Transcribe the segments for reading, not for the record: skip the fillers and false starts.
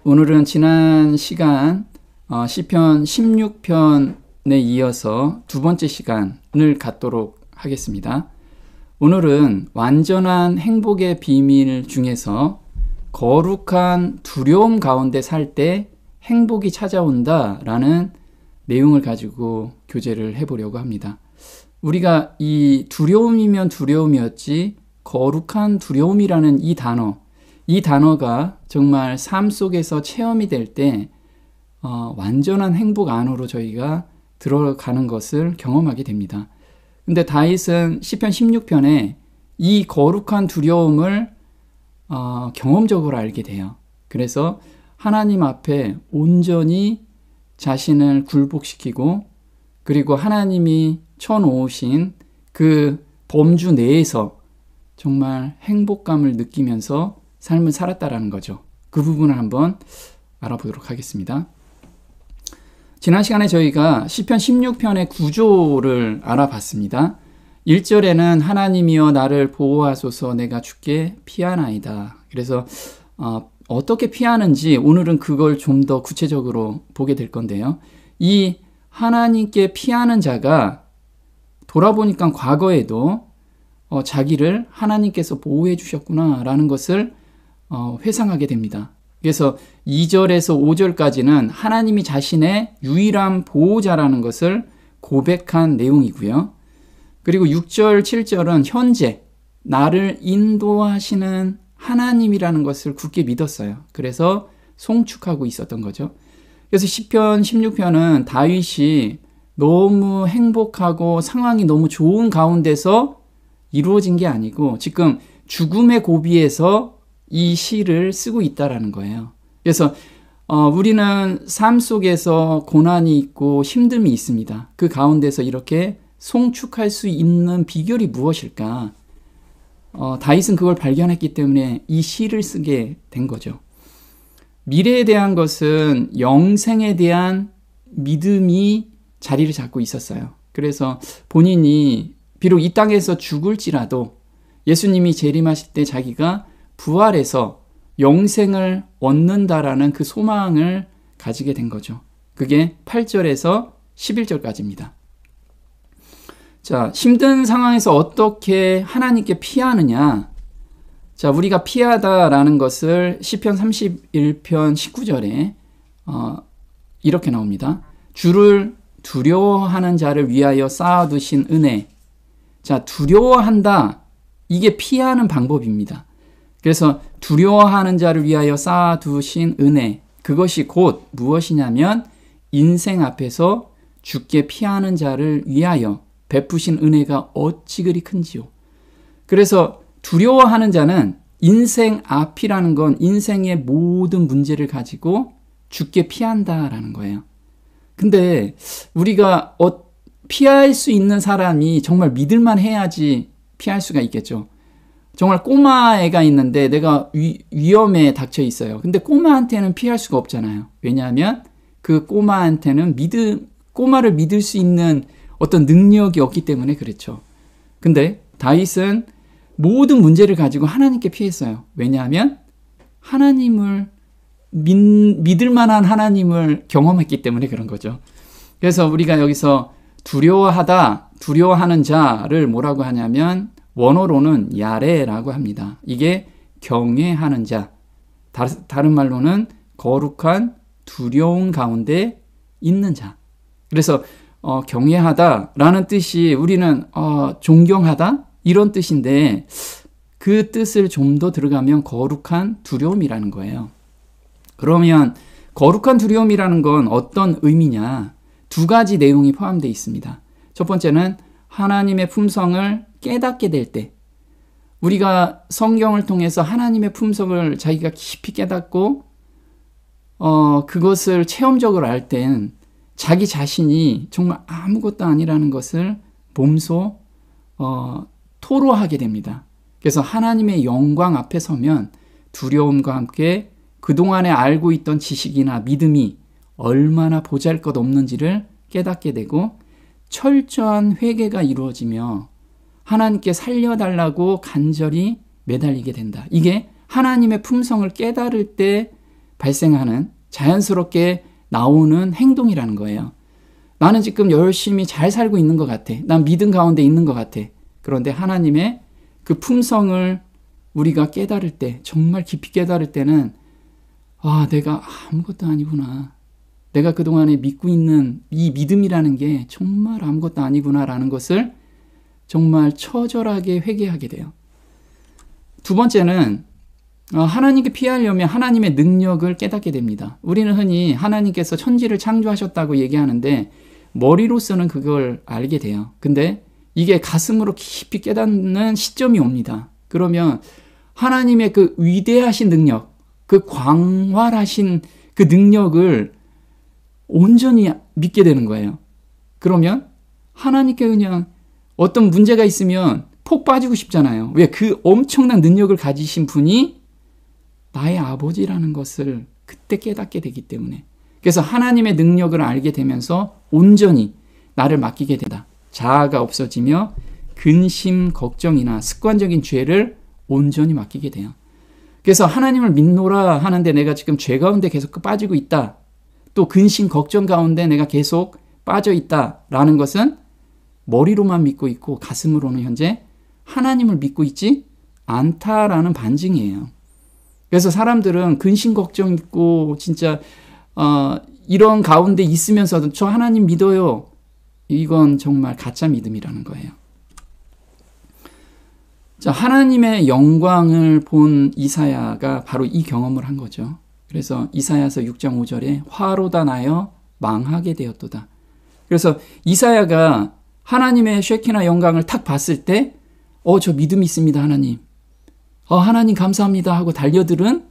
오늘은 지난 시간 시편 16편에 이어서 두 번째 시간을 갖도록 하겠습니다. 오늘은 완전한 행복의 비밀 중에서 거룩한 두려움 가운데 살 때 행복이 찾아온다라는 내용을 가지고 교제를 해보려고 합니다. 우리가 이 두려움이면 두려움이었지 거룩한 두려움이라는 이 단어가 정말 삶 속에서 체험이 될 때 완전한 행복 안으로 저희가 들어가는 것을 경험하게 됩니다. 근데 다윗은 시편 16편에 이 거룩한 두려움을 경험적으로 알게 돼요. 그래서 하나님 앞에 온전히 자신을 굴복시키고 그리고 하나님이 쳐놓으신 그 범주 내에서 정말 행복감을 느끼면서 삶을 살았다라는 거죠. 그 부분을 한번 알아보도록 하겠습니다. 지난 시간에 저희가 시편 16편의 구조를 알아봤습니다. 1절에는 하나님이여 나를 보호하소서 내가 주께 피하나이다. 그래서 어떻게 피하는지 오늘은 그걸 좀 더 구체적으로 보게 될 건데요. 이 하나님께 피하는 자가 돌아보니까 과거에도 자기를 하나님께서 보호해 주셨구나라는 것을 회상하게 됩니다. 그래서 2절에서 5절까지는 하나님이 자신의 유일한 보호자라는 것을 고백한 내용이고요. 그리고 6절, 7절은 현재 나를 인도하시는 하나님이라는 것을 굳게 믿었어요. 그래서 송축하고 있었던 거죠. 그래서 시편 16편은 다윗이 너무 행복하고 상황이 너무 좋은 가운데서 이루어진 게 아니고 지금 죽음의 고비에서 이 시를 쓰고 있다라는 거예요. 그래서 우리는 삶 속에서 고난이 있고 힘듦이 있습니다. 그 가운데서 이렇게 송축할 수 있는 비결이 무엇일까? 다윗은 그걸 발견했기 때문에 이 시를 쓰게 된 거죠. 미래에 대한 것은 영생에 대한 믿음이 자리를 잡고 있었어요. 그래서 본인이 비록 이 땅에서 죽을지라도 예수님이 재림하실 때 자기가 부활해서 영생을 얻는다라는 그 소망을 가지게 된 거죠. 그게 8절에서 11절까지입니다. 자, 힘든 상황에서 어떻게 하나님께 피하느냐? 자, 우리가 피하다라는 것을 시편 31편 19절에 이렇게 나옵니다. 주를 두려워하는 자를 위하여 쌓아두신 은혜. 자, 두려워한다. 이게 피하는 방법입니다. 그래서 두려워하는 자를 위하여 쌓아두신 은혜. 그것이 곧 무엇이냐면 인생 앞에서 주께 피하는 자를 위하여 베푸신 은혜가 어찌 그리 큰지요. 그래서 두려워하는 자는 인생 앞이라는 건 인생의 모든 문제를 가지고 주께 피한다라는 거예요. 근데 우리가 피할 수 있는 사람이 정말 믿을만 해야지 피할 수가 있겠죠. 정말 꼬마애가 있는데 내가 위험에 닥쳐 있어요. 근데 꼬마한테는 피할 수가 없잖아요. 왜냐하면 그 꼬마한테는 꼬마를 믿을 수 있는 어떤 능력이 없기 때문에 그렇죠. 근데 다윗은 모든 문제를 가지고 하나님께 피했어요. 왜냐하면 하나님을 믿을 만한 하나님을 경험했기 때문에 그런 거죠. 그래서 우리가 여기서 두려워하는 자를 뭐라고 하냐면 원어로는 야레라고 합니다. 이게 경외하는 자, 다른 말로는 거룩한 두려움 가운데 있는 자. 그래서 경외하다라는 뜻이 우리는 존경하다 이런 뜻인데 그 뜻을 좀 더 들어가면 거룩한 두려움이라는 거예요. 그러면 거룩한 두려움이라는 건 어떤 의미냐? 두 가지 내용이 포함되어 있습니다. 첫 번째는 하나님의 품성을 깨닫게 될 때, 우리가 성경을 통해서 하나님의 품성을 자기가 깊이 깨닫고 그것을 체험적으로 알 땐 자기 자신이 정말 아무것도 아니라는 것을 몸소 토로하게 됩니다. 그래서 하나님의 영광 앞에 서면 두려움과 함께 그동안에 알고 있던 지식이나 믿음이 얼마나 보잘것없는지를 깨닫게 되고 철저한 회개가 이루어지며 하나님께 살려달라고 간절히 매달리게 된다. 이게 하나님의 품성을 깨달을 때 발생하는 자연스럽게 나오는 행동이라는 거예요. 나는 지금 열심히 잘 살고 있는 것 같아. 난 믿음 가운데 있는 것 같아. 그런데 하나님의 그 품성을 우리가 깨달을 때, 정말 깊이 깨달을 때는 내가 아무것도 아니구나. 내가 그동안에 믿고 있는 이 믿음이라는 게 정말 아무것도 아니구나라는 것을 정말 처절하게 회개하게 돼요. 두 번째는 하나님께 피하려면 하나님의 능력을 깨닫게 됩니다. 우리는 흔히 하나님께서 천지를 창조하셨다고 얘기하는데 머리로서는 그걸 알게 돼요. 근데 이게 가슴으로 깊이 깨닫는 시점이 옵니다. 그러면 하나님의 그 위대하신 능력, 그 광활하신 그 능력을 온전히 믿게 되는 거예요. 그러면 하나님께 그냥 어떤 문제가 있으면 폭 빠지고 싶잖아요. 왜? 그 엄청난 능력을 가지신 분이 나의 아버지라는 것을 그때 깨닫게 되기 때문에. 그래서 하나님의 능력을 알게 되면서 온전히 나를 맡기게 된다. 자아가 없어지며 근심, 걱정이나 습관적인 죄를 온전히 맡기게 돼요. 그래서 하나님을 믿노라 하는데 내가 지금 죄 가운데 계속 빠지고 있다. 또 근심, 걱정 가운데 내가 계속 빠져 있다라는 것은 머리로만 믿고 있고 가슴으로는 현재 하나님을 믿고 있지 않다라는 반증이에요. 그래서 사람들은 근심, 걱정 있고 진짜 이런 가운데 있으면서도 저 하나님 믿어요. 이건 정말 가짜 믿음이라는 거예요. 자, 하나님의 영광을 본 이사야가 바로 이 경험을 한 거죠. 그래서 이사야서 6장 5절에 화로다 나여 망하게 되었도다. 그래서 이사야가 하나님의 쉐키나 영광을 탁 봤을 때 저 믿음이 있습니다, 하나님. 하나님 감사합니다 하고 달려들은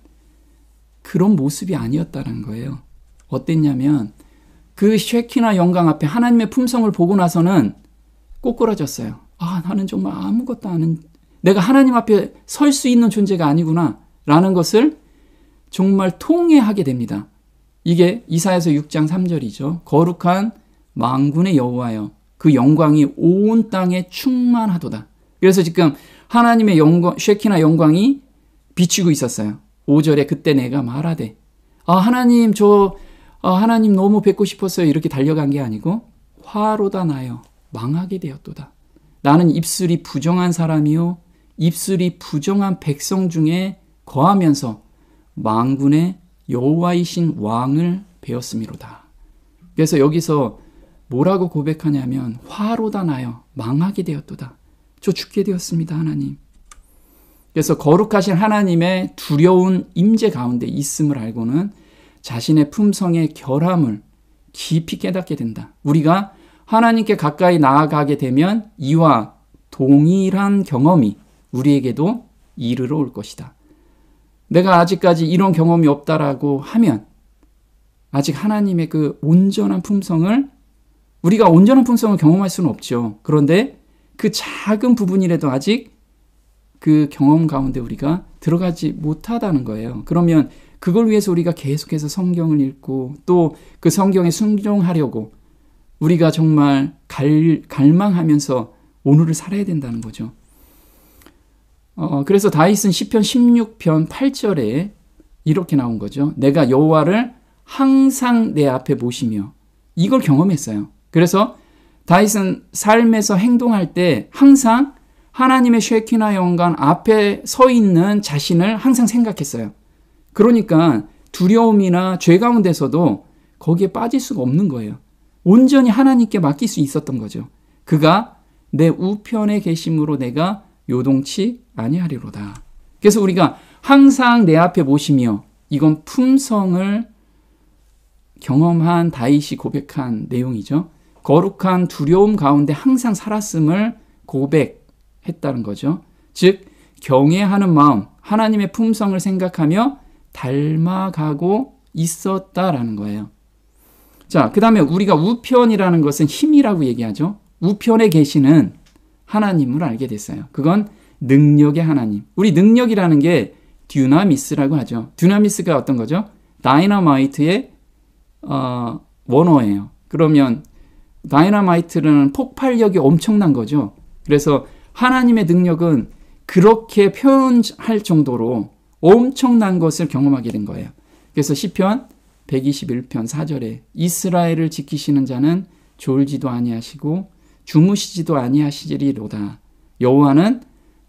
그런 모습이 아니었다는 거예요. 어땠냐면 그 쉐키나 영광 앞에 하나님의 품성을 보고 나서는 꼬꾸라졌어요. 나는 정말 아무것도 아닌, 내가 하나님 앞에 설 수 있는 존재가 아니구나 라는 것을 정말 통회하게 됩니다. 이게 이사야서 6장 3절이죠. 거룩한 만군의 여호와여 그 영광이 온 땅에 충만하도다. 그래서 지금 하나님의 영광, 쉐키나 영광이 비추고 있었어요. 5절에 그때 내가 말하되 하나님 하나님 너무 뵙고 싶었어요. 이렇게 달려간 게 아니고 화로다 나여 망하게 되었도다. 나는 입술이 부정한 사람이요 입술이 부정한 백성 중에 거하면서 만군의 여호와이신 왕을 배웠음이로다. 그래서 여기서 뭐라고 고백하냐면 화로다 나여 망하게 되었도다. 저 죽게 되었습니다, 하나님. 그래서 거룩하신 하나님의 두려운 임재 가운데 있음을 알고는 자신의 품성의 결함을 깊이 깨닫게 된다. 우리가 하나님께 가까이 나아가게 되면 이와 동일한 경험이 우리에게도 이르러 올 것이다. 내가 아직까지 이런 경험이 없다라고 하면 아직 하나님의 그 온전한 품성을 우리가 온전한 품성을 경험할 수는 없죠. 그런데 그 작은 부분이라도 아직 그 경험 가운데 우리가 들어가지 못하다는 거예요. 그러면 그걸 위해서 우리가 계속해서 성경을 읽고 또 그 성경에 순종하려고 우리가 정말 갈망하면서 오늘을 살아야 된다는 거죠. 그래서 다윗은 시편 16편 8절에 이렇게 나온 거죠. 내가 여호와를 항상 내 앞에 모시며 이걸 경험했어요. 그래서 다윗은 삶에서 행동할 때 항상 하나님의 쉐키나 영광 앞에 서 있는 자신을 항상 생각했어요. 그러니까 두려움이나 죄 가운데서도 거기에 빠질 수가 없는 거예요. 온전히 하나님께 맡길 수 있었던 거죠. 그가 내 우편에 계심으로 내가 요동치 아니하리로다. 그래서 우리가 항상 내 앞에 모시며 이건 품성을 경험한 다윗이 고백한 내용이죠. 거룩한 두려움 가운데 항상 살았음을 고백했다는 거죠. 즉 경외하는 마음, 하나님의 품성을 생각하며 닮아가고 있었다라는 거예요. 자, 그 다음에 우리가 우편이라는 것은 힘이라고 얘기하죠. 우편에 계시는 하나님을 알게 됐어요. 그건 능력의 하나님. 우리 능력이라는 게 듀나미스라고 하죠. 듀나미스가 어떤 거죠? 다이너마이트의 원어예요. 그러면 다이너마이트는 폭발력이 엄청난 거죠. 그래서 하나님의 능력은 그렇게 표현할 정도로 엄청난 것을 경험하게 된 거예요. 그래서 시편 121편 4절에 이스라엘을 지키시는 자는 졸지도 아니하시고 주무시지도 아니하시리로다. 여호와는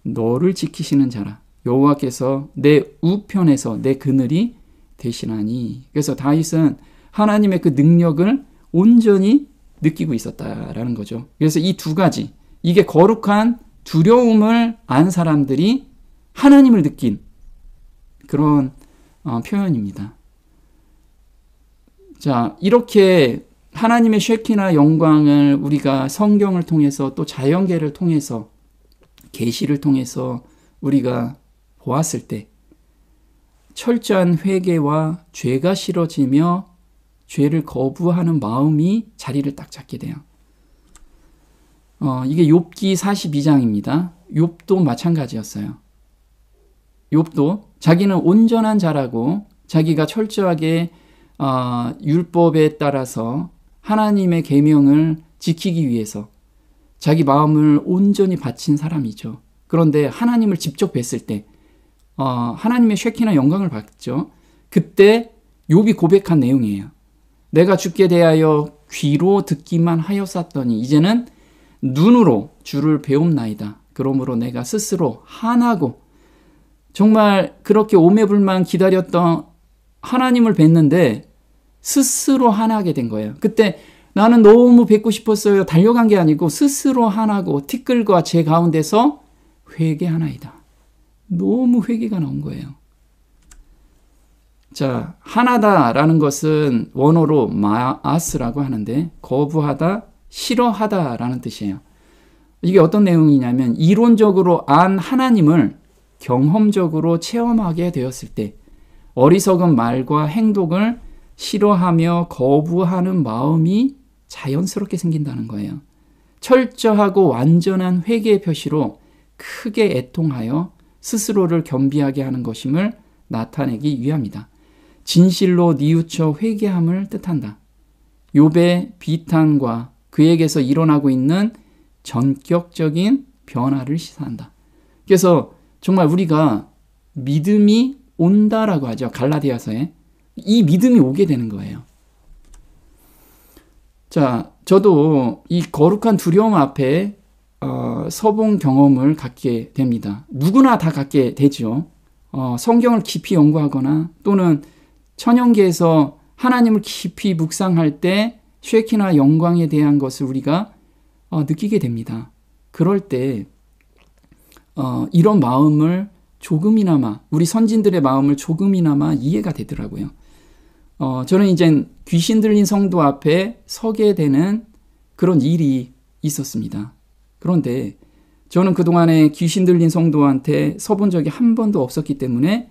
너를 지키시는 자라. 여호와께서 내 우편에서 내 그늘이 되시나니. 그래서 다윗은 하나님의 그 능력을 온전히 느끼고 있었다라는 거죠. 그래서 이 두 가지, 이게 거룩한 두려움을 안 사람들이 하나님을 느낀 그런 표현입니다. 자, 이렇게 하나님의 쉐키나 영광을 우리가 성경을 통해서 또 자연계를 통해서 계시를 통해서 우리가 보았을 때 철저한 회개와 죄가 싫어지며 죄를 거부하는 마음이 자리를 딱 잡게 돼요. 이게 욥기 42장입니다. 욥도 마찬가지였어요. 욥도 자기는 온전한 자라고 자기가 철저하게 율법에 따라서 하나님의 계명을 지키기 위해서 자기 마음을 온전히 바친 사람이죠. 그런데 하나님을 직접 뵀을 때 하나님의 쉐키나 영광을 받죠. 그때 욥이 고백한 내용이에요. 내가 주께 대하여 귀로 듣기만 하였었더니 이제는 눈으로 주를 배움나이다. 그러므로 내가 스스로 한하고 정말 그렇게 오매불만 기다렸던 하나님을 뵀는데 스스로 한하게 된 거예요. 그때 나는 너무 뵙고 싶었어요. 달려간 게 아니고 스스로 한하고 티끌과 제 가운데서 회개하나이다. 너무 회개가 나온 거예요. 자, 하나다라는 것은 원어로 마아스라고 하는데 거부하다, 싫어하다라는 뜻이에요. 이게 어떤 내용이냐면 이론적으로 안 하나님을 경험적으로 체험하게 되었을 때 어리석은 말과 행동을 싫어하며 거부하는 마음이 자연스럽게 생긴다는 거예요. 철저하고 완전한 회개의 표시로 크게 애통하여 스스로를 겸비하게 하는 것임을 나타내기 위함이다. 진실로 뉘우쳐 회개함을 뜻한다. 욥의 비탄과 그에게서 일어나고 있는 전격적인 변화를 시사한다. 그래서 정말 우리가 믿음이 온다라고 하죠. 갈라디아서에. 이 믿음이 오게 되는 거예요. 자, 저도 이 거룩한 두려움 앞에 서본 경험을 갖게 됩니다. 누구나 다 갖게 되죠. 성경을 깊이 연구하거나 또는 천연계에서 하나님을 깊이 묵상할 때 쉐키나 영광에 대한 것을 우리가 느끼게 됩니다. 그럴 때 이런 마음을 조금이나마 우리 선진들의 마음을 조금이나마 이해가 되더라고요. 저는 이제 귀신 들린 성도 앞에 서게 되는 그런 일이 있었습니다. 그런데 저는 그동안에 귀신 들린 성도한테 서본 적이 한 번도 없었기 때문에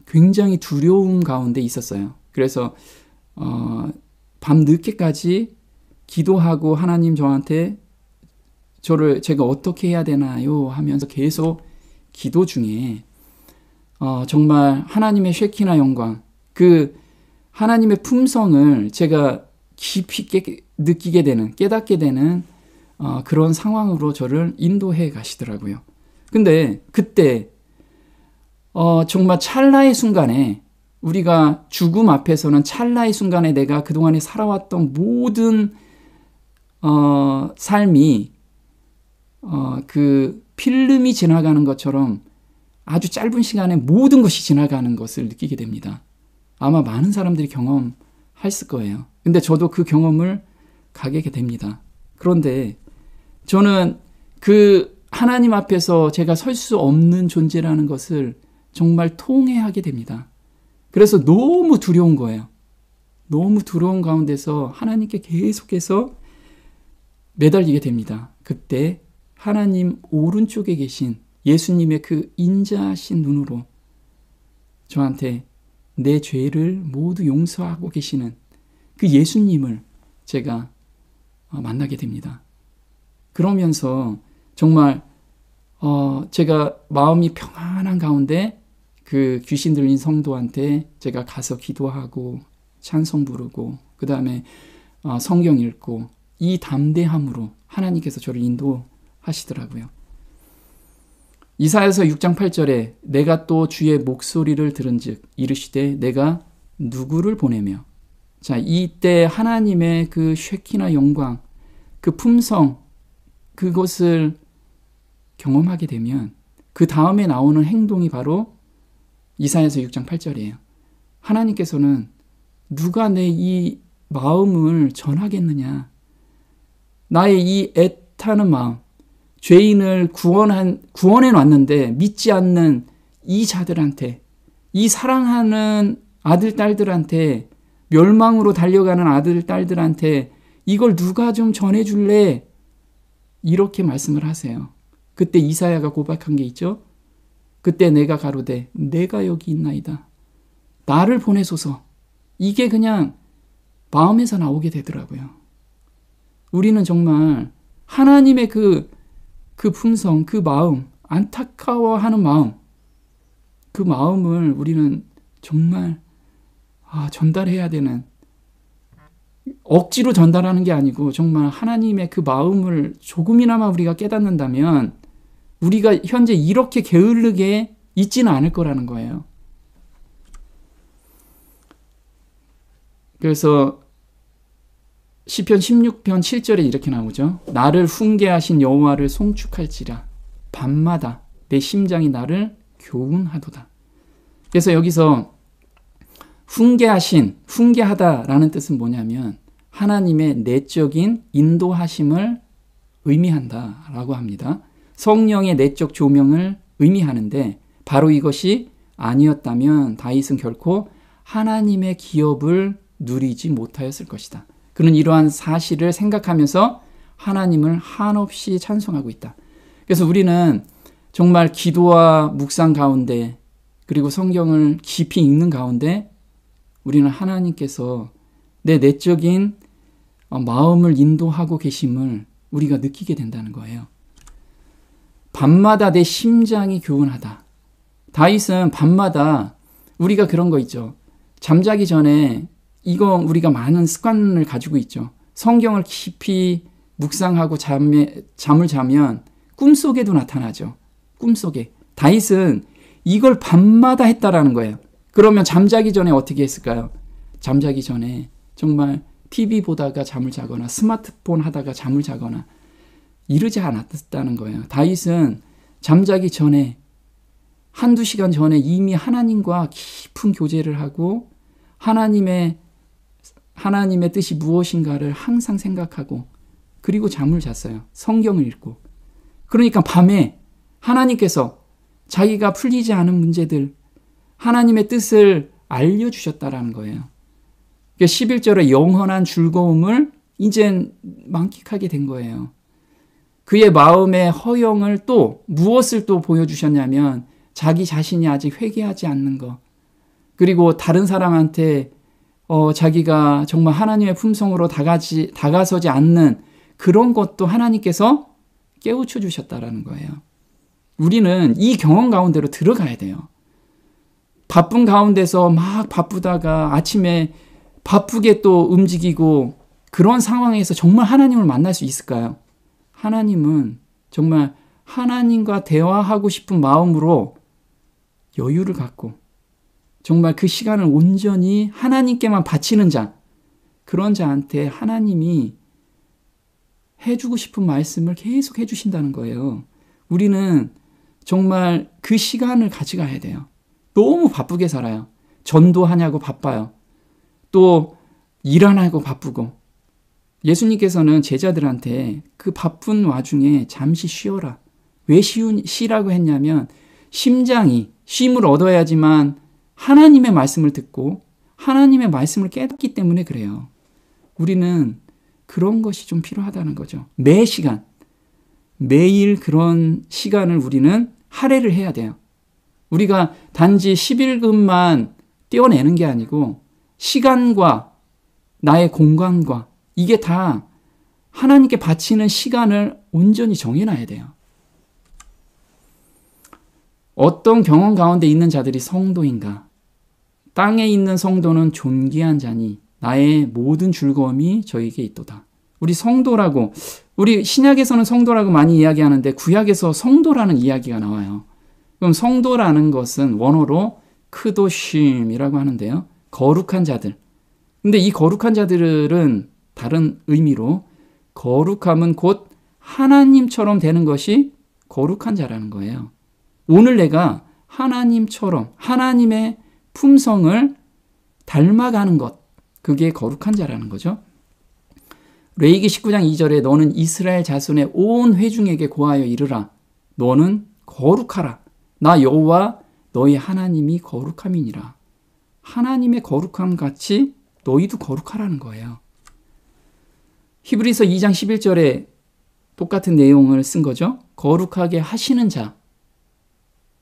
굉장히 두려움 가운데 있었어요. 그래서 밤 늦게까지 기도하고 하나님 저한테 제가 어떻게 해야 되나요? 하면서 계속 기도 중에 정말 하나님의 쉐키나 영광, 그 하나님의 품성을 제가 깊이 느끼게 되는, 깨닫게 되는 그런 상황으로 저를 인도해 가시더라고요. 근데 그때 정말 찰나의 순간에 우리가 죽음 앞에서는 찰나의 순간에 내가 그동안에 살아왔던 모든 삶이 그 필름이 지나가는 것처럼 아주 짧은 시간에 모든 것이 지나가는 것을 느끼게 됩니다. 아마 많은 사람들이 경험했을 거예요. 근데 저도 그 경험을 가게 됩니다. 그런데 저는 그 하나님 앞에서 제가 설 수 없는 존재라는 것을 정말 통회하게 됩니다. 그래서 너무 두려운 거예요. 너무 두려운 가운데서 하나님께 계속해서 매달리게 됩니다. 그때 하나님 오른쪽에 계신 예수님의 그 인자하신 눈으로 저한테 내 죄를 모두 용서하고 계시는 그 예수님을 제가 만나게 됩니다. 그러면서 정말 제가 마음이 평안한 가운데 그 귀신 들린 성도한테 제가 가서 기도하고 찬송 부르고 그 다음에 성경 읽고 이 담대함으로 하나님께서 저를 인도하시더라고요. 이사야서 6장 8절에 내가 또 주의 목소리를 들은즉 이르시되 내가 누구를 보내며. 자, 이때 하나님의 그 쉐키나 영광, 그 품성, 그것을 경험하게 되면 그 다음에 나오는 행동이 바로 이사야서 6장 8절이에요. 하나님께서는 누가 내 이 마음을 전하겠느냐. 나의 이 애타는 마음, 죄인을 구원해 놨는데 믿지 않는 이 자들한테, 이 사랑하는 아들, 딸들한테, 멸망으로 달려가는 아들, 딸들한테 이걸 누가 좀 전해줄래? 이렇게 말씀을 하세요. 그때 이사야가 고백한 게 있죠. 그때 내가 가로되 내가 여기 있나이다. 나를 보내소서. 이게 그냥 마음에서 나오게 되더라고요. 우리는 정말 하나님의 그 품성, 그 마음, 안타까워하는 마음, 그 마음을 우리는 정말 전달해야 되는, 억지로 전달하는 게 아니고 정말 하나님의 그 마음을 조금이나마 우리가 깨닫는다면 우리가 현재 이렇게 게으르게 있지는 않을 거라는 거예요. 그래서 시편 16편 7절에 이렇게 나오죠. 나를 훈계하신 여호와를 송축할지라 밤마다 내 심장이 나를 교훈하도다. 그래서 여기서 훈계하다라는 뜻은 뭐냐면 하나님의 내적인 인도하심을 의미한다라고 합니다. 성령의 내적 조명을 의미하는데 바로 이것이 아니었다면 다윗은 결코 하나님의 기업을 누리지 못하였을 것이다. 그는 이러한 사실을 생각하면서 하나님을 한없이 찬송하고 있다. 그래서 우리는 정말 기도와 묵상 가운데 그리고 성경을 깊이 읽는 가운데 우리는 하나님께서 내 내적인 마음을 인도하고 계심을 우리가 느끼게 된다는 거예요. 밤마다 내 심장이 교훈하다. 다윗은 밤마다 우리가 그런 거 있죠. 잠자기 전에 이거 우리가 많은 습관을 가지고 있죠. 성경을 깊이 묵상하고 잠을 자면 꿈속에도 나타나죠. 꿈속에. 다윗은 이걸 밤마다 했다라는 거예요. 그러면 잠자기 전에 어떻게 했을까요? 잠자기 전에 정말 TV 보다가 잠을 자거나 스마트폰 하다가 잠을 자거나 이러지 않았다는 거예요. 다윗은 잠자기 전에 한두 시간 전에 이미 하나님과 깊은 교제를 하고 하나님의 뜻이 무엇인가를 항상 생각하고 그리고 잠을 잤어요. 성경을 읽고. 그러니까 밤에 하나님께서 자기가 풀리지 않은 문제들, 하나님의 뜻을 알려주셨다라는 거예요. 11절에 영원한 즐거움을 이젠 만끽하게 된 거예요. 그의 마음의 허영을 또 무엇을 또 보여주셨냐면 자기 자신이 아직 회개하지 않는 것, 그리고 다른 사람한테 자기가 정말 하나님의 품성으로 다가서지 않는 그런 것도 하나님께서 깨우쳐 주셨다라는 거예요. 우리는 이 경험 가운데로 들어가야 돼요. 바쁜 가운데서 막 바쁘다가 아침에 바쁘게 또 움직이고 그런 상황에서 정말 하나님을 만날 수 있을까요? 하나님은 정말 하나님과 대화하고 싶은 마음으로 여유를 갖고 정말 그 시간을 온전히 하나님께만 바치는 자, 그런 자한테 하나님이 해주고 싶은 말씀을 계속 해주신다는 거예요. 우리는 정말 그 시간을 가져가야 돼요. 너무 바쁘게 살아요. 전도하냐고 바빠요. 또 일 안 하고 바쁘고. 예수님께서는 제자들한테 그 바쁜 와중에 잠시 쉬어라. 왜 쉬라고 했냐면 심장이 쉼을 얻어야지만 하나님의 말씀을 듣고 하나님의 말씀을 깨닫기 때문에 그래요. 우리는 그런 것이 좀 필요하다는 거죠. 매 시간, 매일 그런 시간을 우리는 할애를 해야 돼요. 우리가 단지 11금만 떼어내는 게 아니고 시간과 나의 공간과 이게 다 하나님께 바치는 시간을 온전히 정해놔야 돼요. 어떤 경험 가운데 있는 자들이 성도인가? 땅에 있는 성도는 존귀한 자니 나의 모든 즐거움이 저에게 있도다. 우리 성도라고, 우리 신약에서는 성도라고 많이 이야기하는데 구약에서 성도라는 이야기가 나와요. 그럼 성도라는 것은 원어로 크도심이라고 하는데요. 거룩한 자들. 근데 이 거룩한 자들은 다른 의미로 거룩함은 곧 하나님처럼 되는 것이 거룩한 자라는 거예요. 오늘 내가 하나님처럼 하나님의 품성을 닮아가는 것, 그게 거룩한 자라는 거죠. 레위기 19장 2절에 너는 이스라엘 자손의 온 회중에게 고하여 이르라. 너는 거룩하라. 나 여호와 너희 하나님이 거룩함이니라. 하나님의 거룩함 같이 너희도 거룩하라는 거예요. 히브리서 2장 11절에 똑같은 내용을 쓴 거죠. 거룩하게 하시는 자,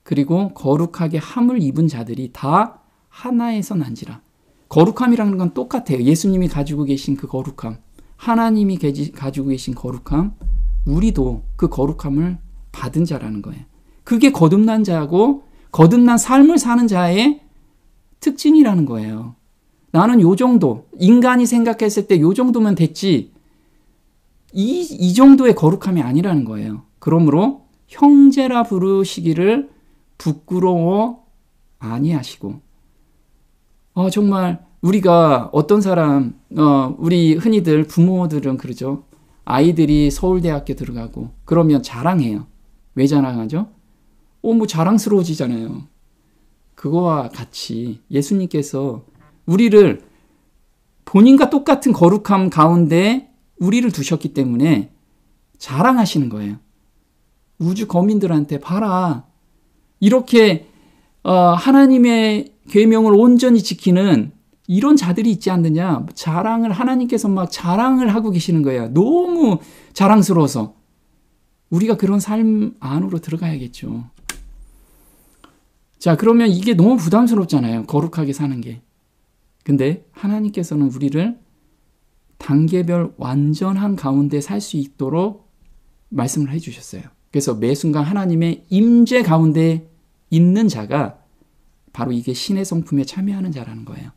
그리고 거룩하게 함을 입은 자들이 다 하나에서 난지라. 거룩함이라는 건 똑같아요. 예수님이 가지고 계신 그 거룩함, 하나님이 가지고 계신 거룩함, 우리도 그 거룩함을 받은 자라는 거예요. 그게 거듭난 자하고 거듭난 삶을 사는 자의 특징이라는 거예요. 나는 요 정도, 인간이 생각했을 때 요 정도면 됐지, 이 정도의 거룩함이 아니라는 거예요. 그러므로 형제라 부르시기를 부끄러워 아니하시고, 정말 우리가 어떤 사람, 우리 흔히들 부모들은 그러죠. 아이들이 서울대학교 들어가고 그러면 자랑해요. 왜 자랑하죠? 뭐 자랑스러워지잖아요. 그거와 같이 예수님께서 우리를 본인과 똑같은 거룩함 가운데 우리를 두셨기 때문에 자랑하시는 거예요. 우주 거민들한테 봐라. 이렇게 하나님의 계명을 온전히 지키는 이런 자들이 있지 않느냐. 자랑을 하나님께서 막 자랑을 하고 계시는 거예요. 너무 자랑스러워서. 우리가 그런 삶 안으로 들어가야겠죠. 자, 그러면 이게 너무 부담스럽잖아요. 거룩하게 사는 게. 근데 하나님께서는 우리를 단계별 완전한 가운데 살 수 있도록 말씀을 해주셨어요. 그래서 매 순간 하나님의 임재 가운데 있는 자가 바로 이게 신의 성품에 참여하는 자라는 거예요.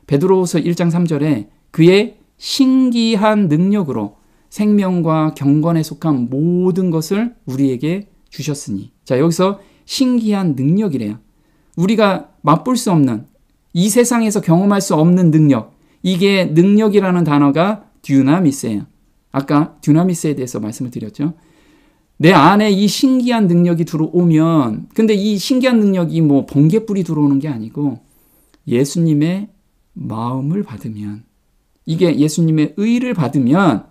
베드로후서 1장 3절에 그의 신기한 능력으로 생명과 경건에 속한 모든 것을 우리에게 주셨으니. 자, 여기서 신기한 능력이래요. 우리가 맛볼 수 없는, 이 세상에서 경험할 수 없는 능력, 이게 능력이라는 단어가 듀나미스예요. 아까 듀나미스에 대해서 말씀을 드렸죠. 내 안에 이 신기한 능력이 들어오면, 근데 이 신기한 능력이 뭐 번개불이 들어오는 게 아니고 예수님의 마음을 받으면, 이게 예수님의 의를 받으면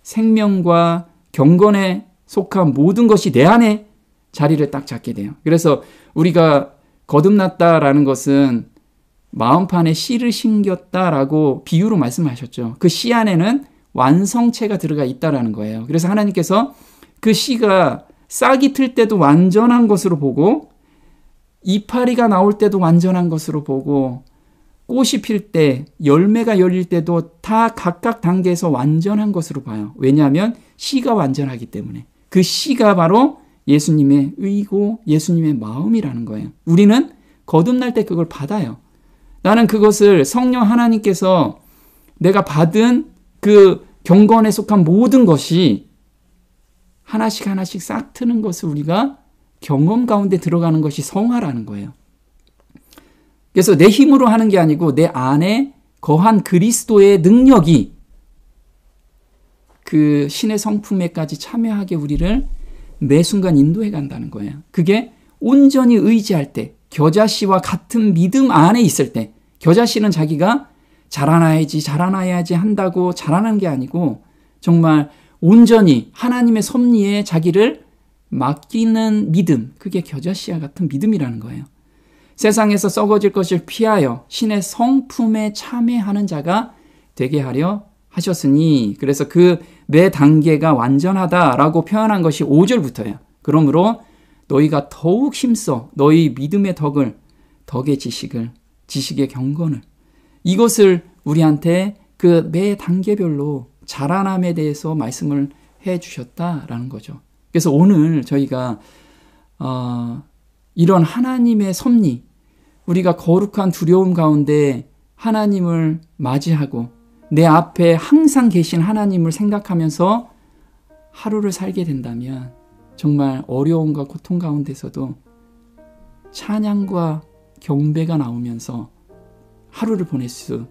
생명과 경건에 속한 모든 것이 내 안에 자리를 딱 잡게 돼요. 그래서 우리가 거듭났다라는 것은 마음판에 씨를 심겼다라고 비유로 말씀하셨죠. 그 씨 안에는 완성체가 들어가 있다라는 거예요. 그래서 하나님께서 그 씨가 싹이 틀 때도 완전한 것으로 보고, 이파리가 나올 때도 완전한 것으로 보고, 꽃이 필 때, 열매가 열릴 때도 다 각각 단계에서 완전한 것으로 봐요. 왜냐하면 씨가 완전하기 때문에. 그 씨가 바로 예수님의 의고 예수님의 마음이라는 거예요. 우리는 거듭날 때 그걸 받아요. 나는 그것을 성령 하나님께서 내가 받은 그 경건에 속한 모든 것이 하나씩 하나씩 싹 트는 것을 우리가 경험 가운데 들어가는 것이 성화라는 거예요. 그래서 내 힘으로 하는 게 아니고 내 안에 거한 그리스도의 능력이 그 신의 성품에까지 참여하게 우리를 매 순간 인도해 간다는 거예요. 그게 온전히 의지할 때, 겨자씨와 같은 믿음 안에 있을 때, 겨자씨는 자기가 자라나야지 한다고 자라는 게 아니고 정말 온전히 하나님의 섭리에 자기를 맡기는 믿음, 그게 겨자씨와 같은 믿음이라는 거예요. 세상에서 썩어질 것을 피하여 신의 성품에 참여하는 자가 되게 하려 하셨으니, 그래서 그 매 단계가 완전하다라고 표현한 것이 5절부터예요. 그러므로 너희가 더욱 힘써 너희 믿음의 덕의 지식의 경건을, 이것을 우리한테 그 매 단계별로 자라남에 대해서 말씀을 해 주셨다라는 거죠. 그래서 오늘 저희가 이런 하나님의 섭리, 우리가 거룩한 두려움 가운데 하나님을 맞이하고 내 앞에 항상 계신 하나님을 생각하면서 하루를 살게 된다면 정말 어려움과 고통 가운데서도 찬양과 경배가 나오면서 하루를 보낼 수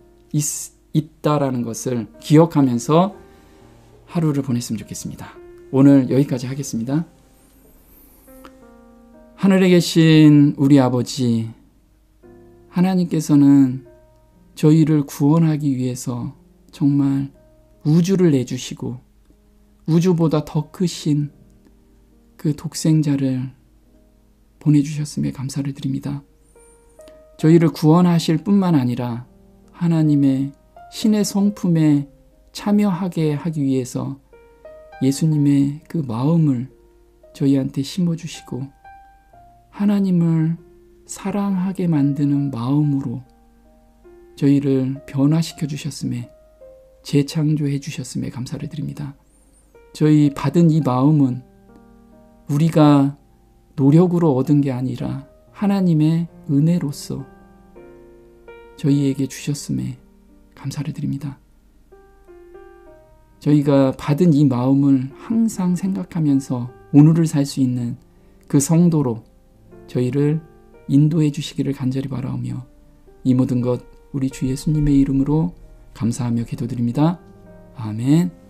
있다라는 것을 기억하면서 하루를 보냈으면 좋겠습니다. 오늘 여기까지 하겠습니다. 하늘에 계신 우리 아버지, 하나님께서는 저희를 구원하기 위해서 정말 우주를 내주시고 우주보다 더 크신 그 독생자를 보내주셨음에 감사를 드립니다. 저희를 구원하실 뿐만 아니라 하나님의 신의 성품에 참여하게 하기 위해서 예수님의 그 마음을 저희한테 심어주시고 하나님을 사랑하게 만드는 마음으로 저희를 변화시켜 주셨음에, 재창조해 주셨음에 감사를 드립니다. 저희 받은 이 마음은 우리가 노력으로 얻은 게 아니라 하나님의 은혜로서 저희에게 주셨음에 감사를 드립니다. 저희가 받은 이 마음을 항상 생각하면서 오늘을 살 수 있는 그 성도로 저희를 인도해 주시기를 간절히 바라오며 이 모든 것 우리 주 예수님의 이름으로 감사하며 기도드립니다. 아멘.